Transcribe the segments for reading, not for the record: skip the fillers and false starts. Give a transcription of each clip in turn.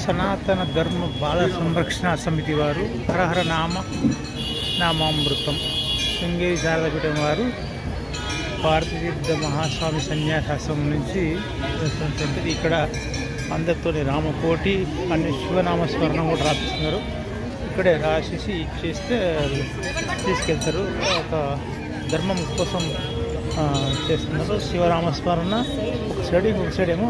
సనాతన ధర్మ బాల సంరక్షణ సమితి వారు హరహర నామామృతం శృంగేరి శారదపీఠం వారు భారతీతీర్థ మహాస్వామి సన్యాసాశ్రమం నుంచి ఇక్కడ అందరితో రామకోటి అన్ని శివనామస్మరణం కూడా రాపిస్తున్నారు. ఇక్కడే రాసేసి ఇచ్చేస్తే తీసుకెళ్తారు. ఒక ధర్మం కోసం చేస్తున్నారు. శివనామస్మరణ ఒక సైడ్, ఇంకొక సైడ్ ఏమో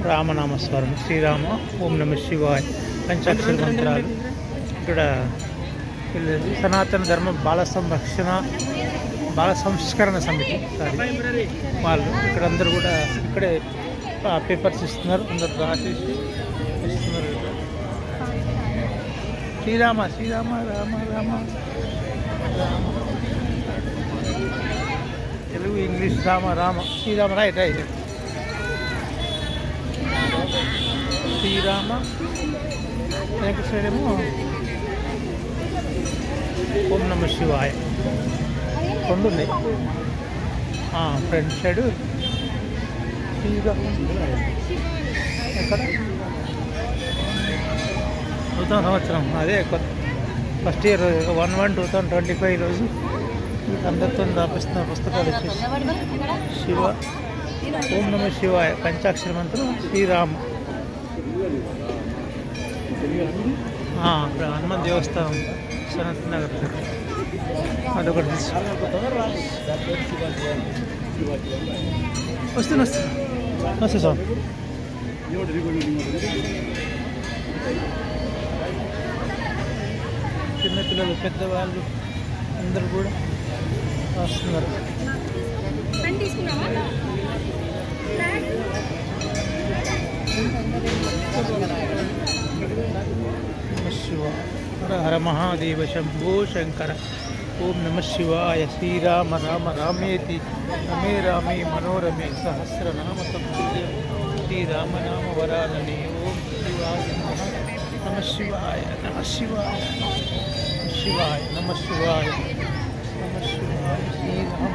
రామనామస్మరణ. శ్రీరామ, ఓం నమ శివాయ పంచాక్షర మంత్రాలు. ఇక్కడ సనాతన ధర్మ బాల సంస్కరణ సమితి వాళ్ళు ఇక్కడ అందరూ కూడా ఇక్కడే పేపర్స్ ఇస్తున్నారు. అందరు రాసేసి ఇస్తున్నారు. Srirama Srirama Rama Rama Rama, Telugu English Rama Rama Srirama. Right right. శ్రీరామ వెనక సైడ్ ఏమో ఓం నమ శివాయ. రెండు ఉన్నాయి. Front side Srirama. ఎక్కడ నూతన సంవత్సరం అదే ఫస్ట్ ఇయర్ 1/1/2025 రోజు అందరితో రాపిస్తున్న పుస్తకాలు వచ్చేసి శివ, ఓం నమ శివాయ పంచాక్షర మంత్రం, శ్రీరామ. ఇక్కడ హనుమాన్ దేవస్థానం సనత్ నగర్ అదొకటి వస్తున్నా సార్. చిన్నపిల్లలు, పెద్దవాళ్ళు అందరూ కూడా వస్తున్నారు. శివ హర హర మహాదేవ శంభో శంకర. ఓం నమ శివాయ. శ్రీరామ రామ రామేతి రమే రామే మనోరమే సహస్రనామ తత్తుల్యం శ్రీరామనామ వరాననే. ఓం శివాయ నమ శివాయ నమ శివాయ శివాయ నమ శివాయ నమ శివాయ. శ్రీరామ